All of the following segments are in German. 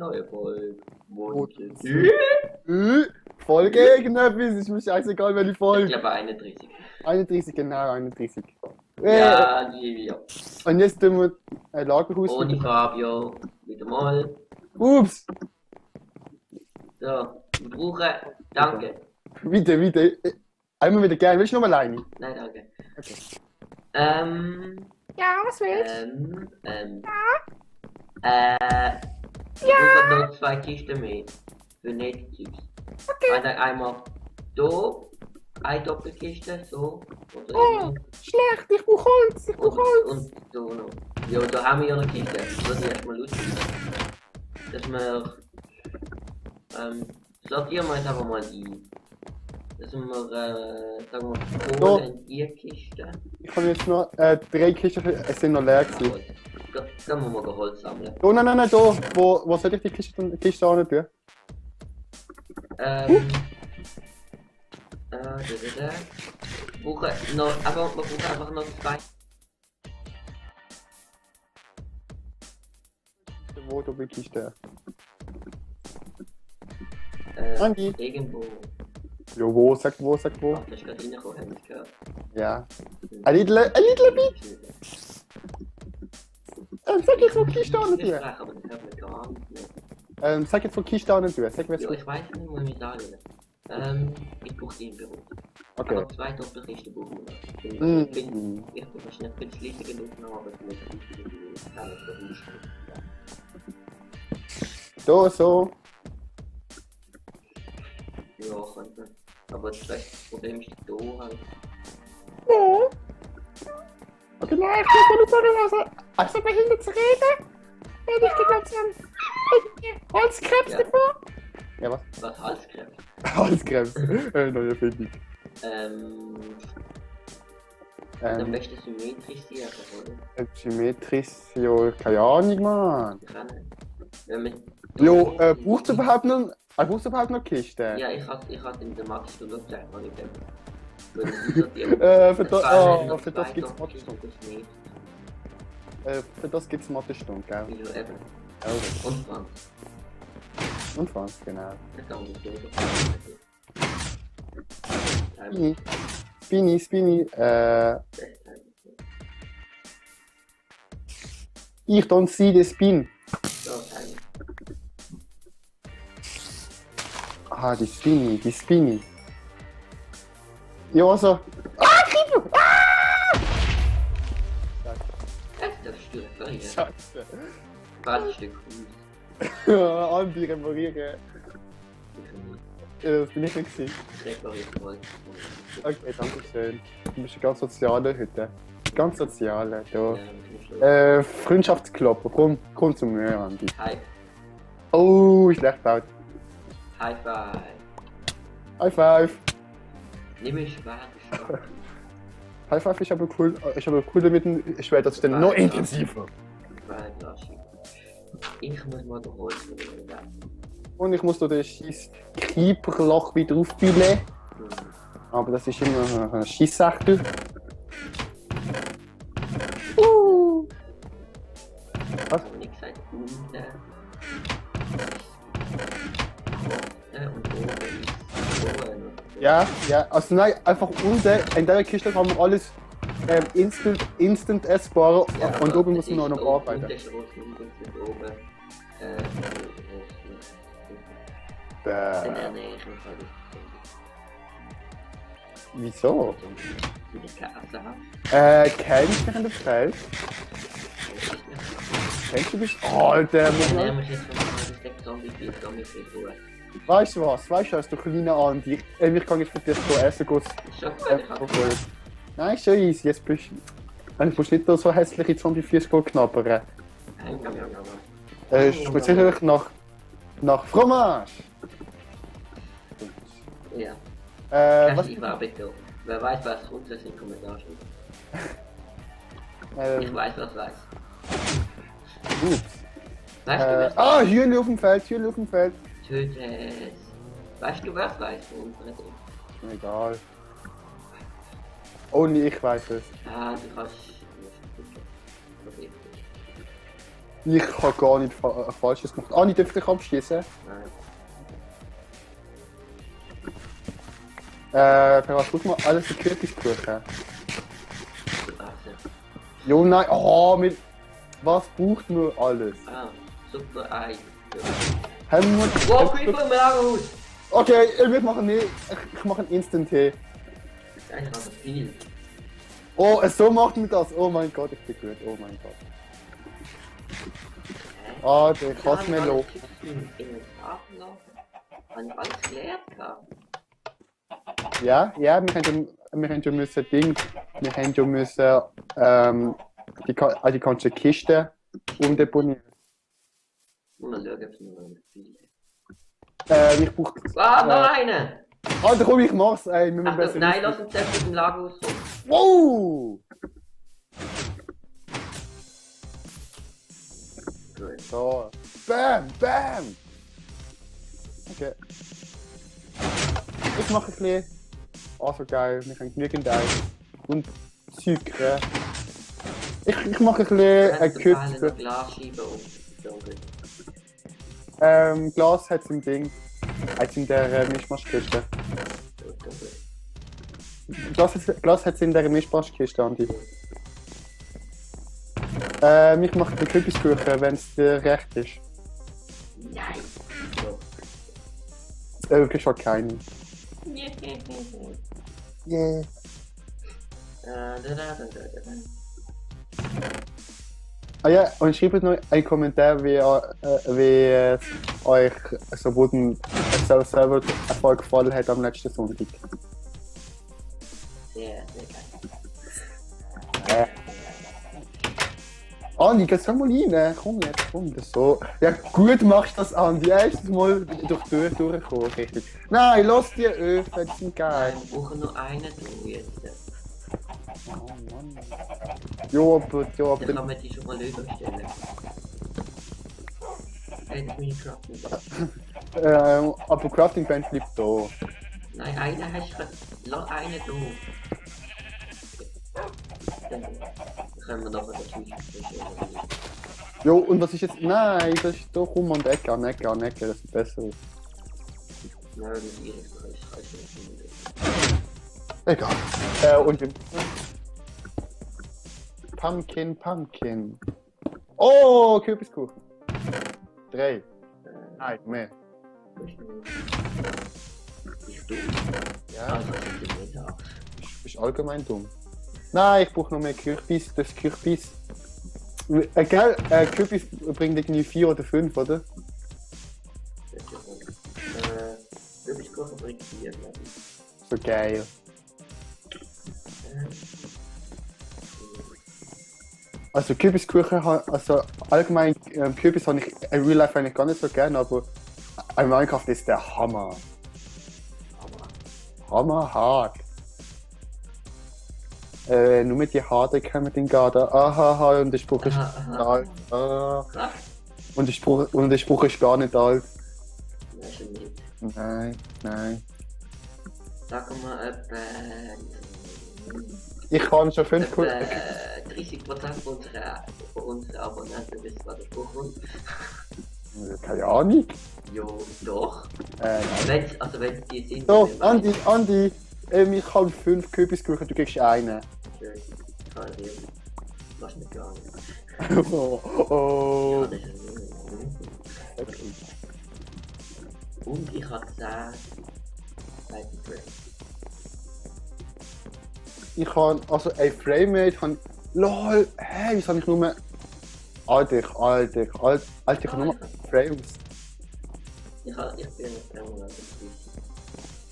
neue Folge. Folge irgendetwas, ist mir scheißegal, welche Ich Folge. glaube 31. 31, genau, 31. Ja, Livia. Und jetzt tun wir ein Lagerhaus. Ohne Fabio. Wieder mal. Ups! So, wir brauchen. Danke. Wieder. Einmal wieder gern. Willst du noch mal eine? Nein, danke. Okay. Ja, was willst Wir brauchen noch 2 Kisten mehr. Für Netflix. Okay. Einmal hier. Eine Doppelkiste, so. Oder Oh, schlecht, ich brauch Holz, und so noch. Ja, da haben wir ja noch Kiste. Das würde ich erstmal lustig. Dass wir. Sortieren wir jetzt einfach mal ein. Dass wir, sagen wir, Kohle in die Kiste. Ich habe jetzt noch 3 Kisten, es sind noch leer gewesen. Dann müssen wir Holz sammeln. Oh nein, da. Wo soll ich die Kiste hin tun? Wir brauchen einfach noch 2. Wo Doppelkiste? Andi. Irgendwo. Ja, wo? Sag wo. Das ist gerade reingekommen, haben wir gehört. Ja. A little bit. Sag jetzt, wo die Kiste hin tun. Aber das hört man gar nicht mehr. Sag jetzt, wo die Kiste hin tun. Sag mir Ja, jetzt. ich weiß nicht, wo ich sagen. Ich brauche die im Büro. Okay. Aber 2 Doppelkisten brauchen wir noch. Ich bin wahrscheinlich nicht schließlich genug noch, aber es ist nicht richtig. Kann ich doch nicht. So. Ja, könnte. Aber das Problem ist die Tür halt. Oh, Okay. nein, ich muss mal nicht sagen, also behindert zu reden. Wenn ich die ganze Holzkrebs Ja. davor. Ja, was? Was Halskrebs? Halskrebs. Neue Erfindung. Am besten symmetrisieren, oder? Symmetrisch, ja, keine Ahnung, Mann. Kann. Wenn man. Jo, braucht es überhaupt noch Kisten? Ja, ich hatte in der Mathe-Stunde gesagt, was ich dem. Für das gibt's Mathestunde. Für das gibt's Mathestunde, gell? Ja, eben. Also. Und wann? Und was, genau. Das kann man nicht Spinny. Ich don't see the spin. Ah, die Spinny. Ja, also. Kripo! Das stimmt, Scheiße. ein Stück Ja, Andi reparieren. Das bin ich nicht gewesen. Okay, danke schön. Du bist ein ganz sozialer heute. Ganz sozialer, da. Freundschaftsklopper, komm zu mir, Andi. Hi. Oh, schlecht gebaut. High five. High five. Nimm mich schwer. High five ist aber cool damit ich werde das dann noch intensiver. Ich muss mal den Holz Und ich muss da den scheiß Kieperloch wieder auffüllen. Aber das ist immer ein Scheissachtel. Was? Ich habe nicht gesagt, unten. Und oben. Ja, also nein, einfach unten in dieser Kiste haben wir alles instant essbar und oben muss man noch arbeiten. Wieso? Kennst du mich in der Feld? Kennst du mich? Alter, weißt du was, du kleiner Andi? Ich kann jetzt für dich so essen gehen. Nein, schon easy, jetzt bist du. Ich muss nicht so hässliche Zombie-Füße knabbern. Schmeckt sicherlich nach Fromage. Ja. Was? Wer weiß, was kommt, das in den Kommentaren steht. Ich weiß, was weiß. Ups. Weißt du, was Hühner auf dem Feld. Töte es. Weißt du, was weiß von unserer Ding? Egal. Only ich weiß es. Ah, du kannst. Ich habe gar nicht Falsches gemacht. Ah, ich darf dich abschießen. Nein. Was guck mal, alles für Kürbiskuchen. Ach, Jo, nein, oh, was braucht man alles? ah, super Ei. Haben wir... Wow, Creeper im Lagerhaus! Okay, wir machen nicht. Ich mache einen Instant-Tee. Das ist eigentlich einfach viel. Oh, so macht man das. Oh mein Gott, ich bin gut. Oh mein Gott. Ah, der kostet mir los. In den Hafen laufen. Habe ich alles gelehrt gehabt? Ja, wir haben schon müssen wir haben schon müssen die ganze Kiste umdeponieren. Und dann schauen, ob es noch viel ist. Ich brauche... Ah, noch eine! Alter, komm, ich mach's, ey. Wir müssen Ach, besser nein, lass uns erst mit dem Lagerhaus rum. Wow! Gut. So. Bam, bam! Okay. Ich mache ein bisschen... Also geil, wir haben genügend Eis. Und Zucker. Ich mache ein bisschen Kannst du Kürbis. eine Glasscheibe um? So gut. Glas hat es im Ding. Hat in der Mischmaschkiste. Gut, gut. Glas hat es in der Mischmaschkiste, Andi. Ich mache den Kürbiskuchen, wenn es dir recht ist. Nein! So. Du kriegst halt keinen. Yeah. Ah ja, und schreibt noch einen Kommentar, wie es euch so wurden selber Erfolg gefallen hat am letzten Sonntag. Sehr, sehr geil. Andi, geh mal rein. Komm jetzt, komm. Das so. Ja, gut machst du das, Andi. Erstes Mal durch die Tür durchgekommen, richtig. Nein, lass die Öfen, die sind geil. Wir brauchen nur einen du jetzt. Oh Mann. Ja, aber... Dann kann man die schon mal überstellen. Aber Crafting Bench bleibt da. Nein, einen hast du... Lass einen du. Dann können wir nachher das Schweizer. Jo, und was ist jetzt... Nein, das ist doch rum und Ecke, an Ecke, das ist besser. Nein, das ist ihre Preis. Egal. Und den... Pumpkin. Oh, Kürbiskuchen. 3. Nein, mehr. Ich du. Ja, Also, ich bin nicht da. du bist allgemein dumm. Nein, ich brauche noch mehr Kürbis. Das Kürbis. Gell, Kürbis bringt irgendwie 4 oder 5, oder? Kürbiskuchen bringt 4, glaube ich. So geil. Also Kürbiskuchen, also allgemein Kürbis habe ich in Real Life eigentlich gar nicht so gerne, aber in Minecraft ist der Hammer. Hammerhart. Nur mit die Haare können wir den Garten. Aha, und der Spruch ist alt. Und der Spruch ist gar nicht alt. Nein. Sag mal etwa... Ich kann schon 5 30% von unseren Abonnenten wissen, was der Spruch kommt. Keine Ahnung. Jo, doch. Nein. Wenn die sind... So, Andi, ich habe 5 Kürbiskuchen, du kriegst einen. Schön. Kann ich dir. Lass mich gar nicht. Oh. Ja, das ist okay. Und ich habe 10 Titan Frames. Ich habe, also ein Framerate von... LOL, hey, wieso habe ich nur... Alter, ich habe nur Frames. Ich bin nicht mehr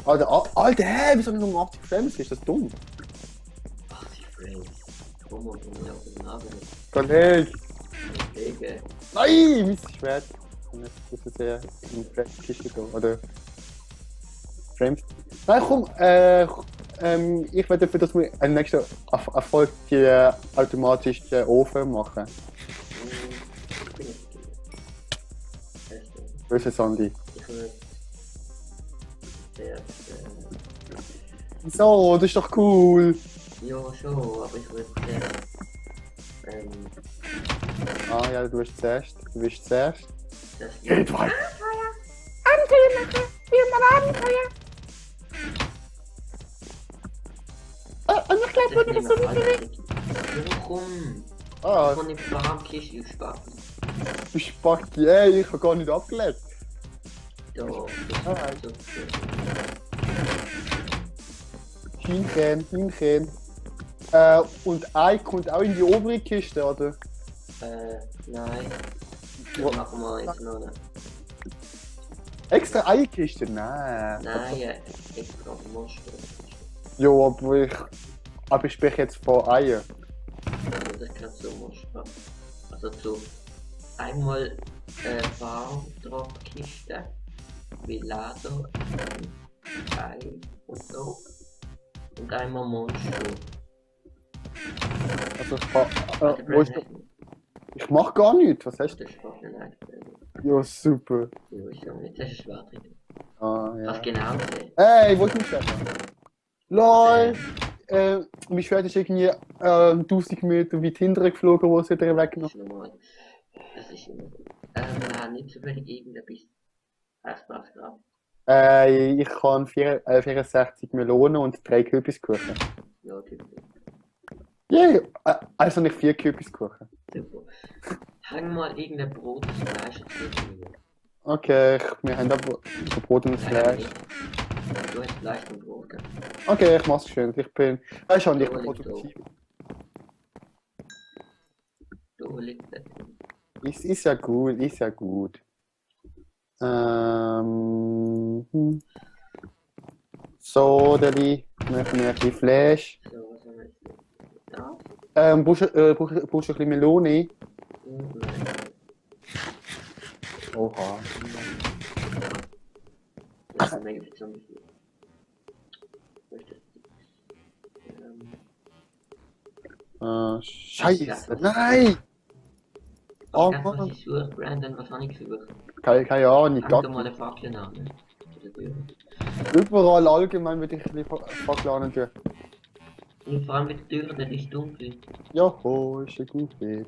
Alter, hey, wieso habe ich nur 80 Frames? Ist das dumm? 80 Frames. Warum muss ich auf den Namen nicht Kollege! legen? Nein, mein Schwert. Das ist ja in die Kiste da, oder? Frames. Nein, komm, ich werde dafür, dass wir einen nächsten Erfolg die automatisch den Ofen machen. Böse Sandy. Ich würde So, das ist doch cool. ja schon, aber ich würde Ah ja, du bist zuerst. Du bist zuerst. Das ist Geht weiter. Abenteuer machen. Wir haben Abenteuer. Und ich glaube, das wenn nicht ich so mehr wie alles. Warum? Ah, Von dem Farmkiste, du Spacken. du Spacki. Ey, ich habe gar nicht abgelegt. Da, Ah, so. Hühnchen. Und Ei kommt auch in die obere Kiste, oder? Nein. Wo- Das machen wir jetzt noch nicht. Extra Eikiste? Nein. Nein, extra Monster. Jo, aber ich spreche jetzt von Eier. Also das kannst du Monster. Also zu einmal Farmdropkiste, wie Leder, Ei und so. Und einmal Monster. Also Warte, wo ist ich mach gar nichts, was hast du? das ist fast nicht eingefallen. Ja, super. Ja, ist ja nicht. Das ist schwer drin. Ah, ja. Was genau sehen? Ey, wo ist mein Schwert? LOL! Mein Schwert ist irgendwie 1000 Meter weit hinterher geflogen, wo es wieder Das weggenommen ist normal. Das ist immer gut. Wir haben nicht zufällig irgendetwas ausgebracht gerade. Ich kann 64 Melonen und 3 Kürbiskuchen. Ja, typisch. Yeah, also nicht 4 Kürbiskuchen. Super. Hang mal irgendein Brot, das Fleisch und Zwiebeln. Okay, wir haben da Brot und Fleisch. Du hast Fleisch und Brot, gell? Okay, ich mach's schön. Ich bin schon nicht So liegt produktiv. Du liegt das. Ist ja gut, ist ja gut. So, Daddy, machen wir ein bisschen Fleisch. So, was haben wir jetzt? Ja? Brauchst du ein bisschen Melone? Nein. Oha. Das ist mega viel Zombies. Wo ist das? Scheiße, nein! Oh Was Mann, ich suche, Brandon, was habe ich gesucht? keine Ahnung, Hang gar doch mal nicht. eine Fackel an, ne? Zu der Tür. Überall allgemein würde ich ein bisschen verklanen tun. Und vor allem mit der Tür, der ist dunkel. Joho, ist ja gut. Tschüss.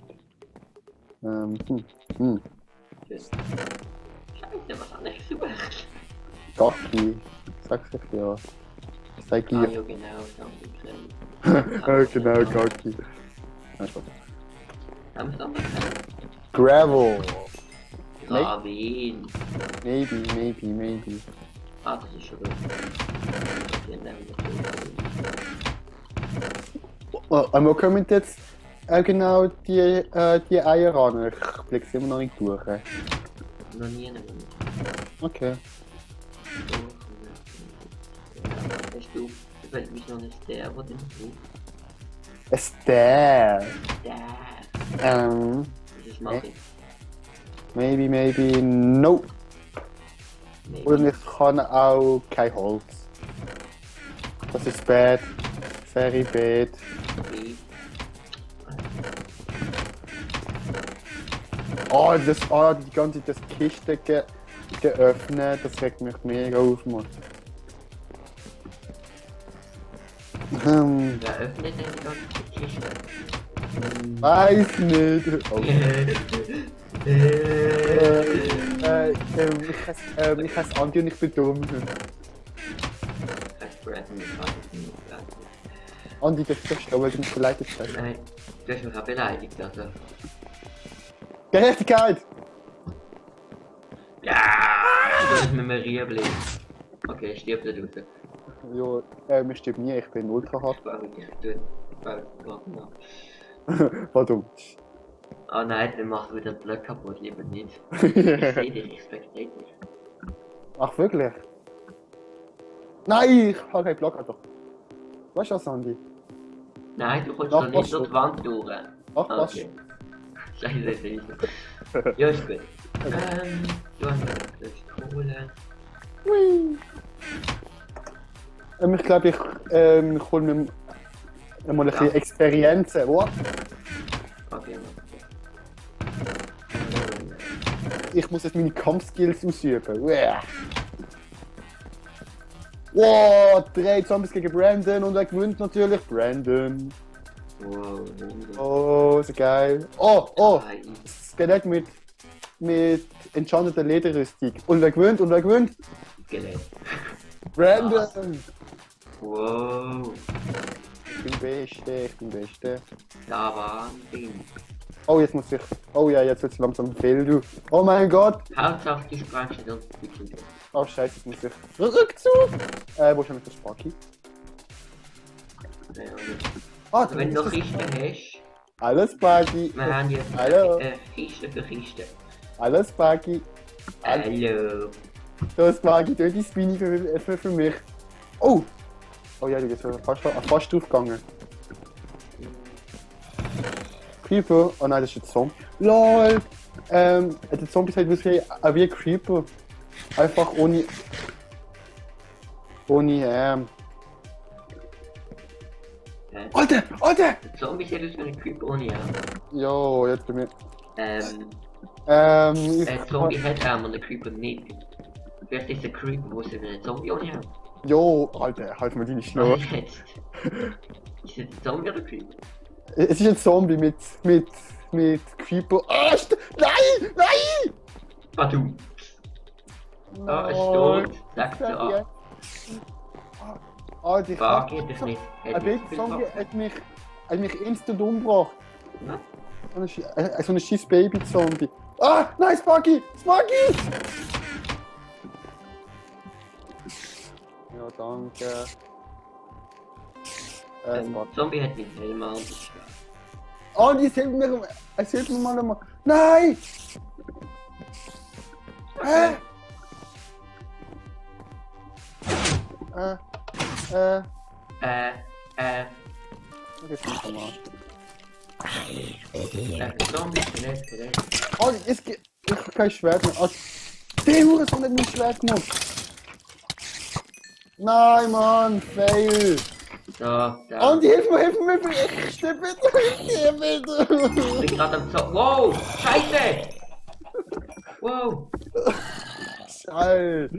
Scheiße, was habe ich gesucht? Gacki, sag's ich ja. Sag Ah, ich. ja, genau, danke. Genau, Gacki. Haben wir es anders gesagt? Gravel. Gravin. Maybe. Ah, das ist schon gut. Okay, dann Wir kommen jetzt genau die Eier an. Ich blick sie immer noch nicht durch. noch nie einen. Okay. Hast du, da fällt mich noch nicht der, der den Ruf. Der. Der. Das mache ich. Maybe, no. Und ich kann auch kein Holz. Das ist bad. Very bad. Wie? Die ganze das Kiste geöffnet, das regt mich mega auf, Mann. Wer öffnet denn die ganze Kiste? Weiß nicht. Oh. Ich heiße Andi und ich bin dumm. Andi, das ist weil du mich beleidigt hast. Nein, du hast mich auch beleidigt, also. Gerechtigkeit! Ja! Du hast mit Maria blickt. Okay, stirb nicht raus. Jo, wir stimmen nie, ich bin ultra hart. Warte noch. Warum? Oh nein, dann machst du wieder den Blöcke kaputt, lieber nicht. Ich seh dich, ich spectate dich. Ach, wirklich? Nein, ich habe keinen Block, doch. Weißt du was, Andi? Nein, du kommst Doch, doch nicht was durch die Wand durch. Ach, was? Okay. Scheiße, das sehe ich. Ja, ist gut. Du hast Kohle. Ich glaube, ich hole mir mal ein bisschen Experienzen. What? Okay, Ich muss jetzt meine Kampfskills ausüben. Wow, 3 Zombies gegen Brandon und er gewinnt natürlich Brandon. Wow, Oh, so geil. Oh, Nein. Skelett mit enchanteter Lederrüstung. Und wer gewinnt? Skelett. Brandon! Wow. Ich bin Beste. Da Wahnsinn. Oh, jetzt muss ich. Oh ja, jetzt wird's langsam fehl, du. Oh mein Gott! Hauptsache die Sprache ist uns wirklich. Oh Scheiße, jetzt muss ich. Rückzug! Wo ist denn mit der Sparky? Also wenn du noch Kisten hast, Alles Sparky! wir haben jetzt Hallo. Kiste für Kiste. Alles Sparky! Hallo. Das Sparky, du die Spinny für mich. Oh! Oh ja, du bist fast draufgegangen. Creeper? Oh nein, das ist ein Zombie. LOL! Der Zombie sagt wie ein Creeper. Einfach ohne. Alter! Zombies sieht aus wie ein Creeper ohne Arm. Jo, jetzt bei mir. Ein Ich, Zombie hat Arm und ein Creeper nicht. Vielleicht ist ein Creeper, wo sie einen Zombie ohne Arm. jo, Alter, halt mal deine Schnur. Jetzt. Ist es ein Zombie oder ein Creeper? Es ist ein Zombie mit Creeper. Ah, nein! Ah, du. Ah, ist tot. Sag so ab. Alter, ich Fuck, geht das nicht. Ein Baby-Zombie hat mich instant umgebracht. Was? So ein scheiß Baby-Zombie. Ah, nein, Sparky! Ja, danke. Zombie hat nicht Helm an. Das ist schwer. Oh, und es hilft mir mal. Nein! Okay. Okay, jetzt mal. Zombie, Skelett. Oh, ich hab kein Schwert mehr. Oh, der Hurensohn hat mein Schwert gemacht. Nein, Mann, fail. So, da. Und hilf mir, ich stehe bitte. Ich bin gerade am Zocken. Wow! Scheiße! Wow! Scheiße.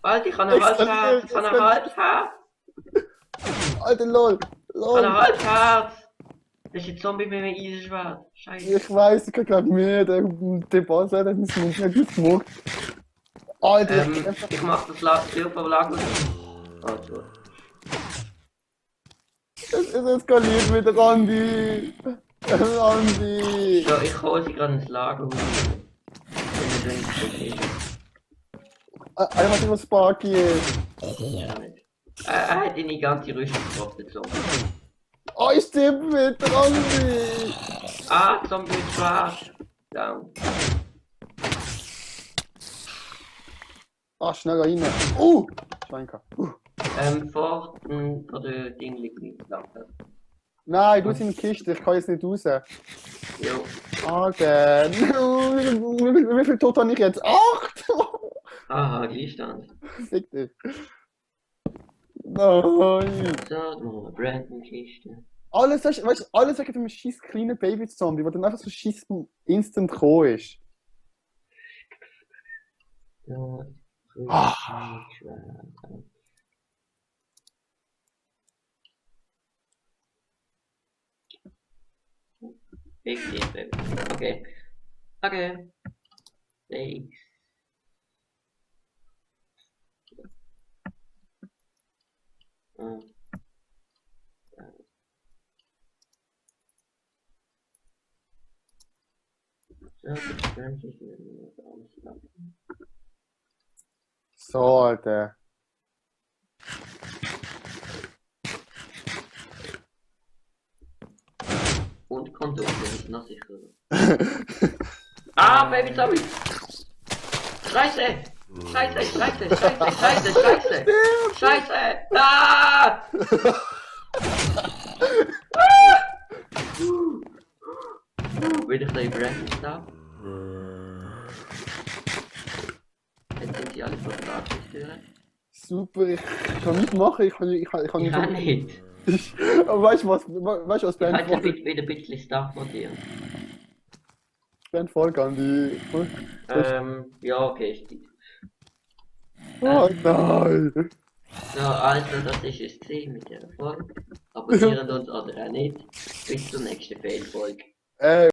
Alter, ich kann einen Halbherz! Alter, lol. Das ist ein Zombie mit einem Eisenschwert. Scheiße. Ich weiß, ich kann grad mehr. Der Boss hat uns nicht gut gemacht. Alter, Ich mach das Silberlager. Also. es ist eskaliert mit Randy. Randy. So, ich hole sie gerade ins Lager. Einmal was Sparky ist. Er hat in die ganze Rüstung getroffen. Oh, ich sterbe mit Randy. Ah, Zombie mit Schwarz. Down. Ah, schnell rein. Schweinka. Vor der Ding liegt nicht Lampe. Nein, du bist in der Kiste, ich kann jetzt nicht raus. Jo. Okay. Wie viel Tod habe ich jetzt? 8! Aha, Gleichstand. Fick dich. Nein. So, dann machen wir Brandon-Kiste. Alles wegen dem scheiß kleinen Baby-Zombie, der dann einfach so scheiß instant gekommen ist. So, Ah. Big deal, baby. Okay. Thanks. So, Alter. Und Kondom, das ist noch sicher. Ah, Baby Zombie! Scheiße! Scheiße! Ah! Will ich da überrennen da? Jetzt sind sie alle Vertragsführer. Super, ich kann nichts machen, ich kann Ich kann nicht. Weißt du was, Ich halte wieder ein bisschen Stuff von dir. Ben voll Gandhi. Ja, okay, ist gut. Oh nein! So, also, das ist es gewesen mit der Folge. Abonnieren uns oder auch nicht. Bis zur nächsten Fail-Folge. Äh,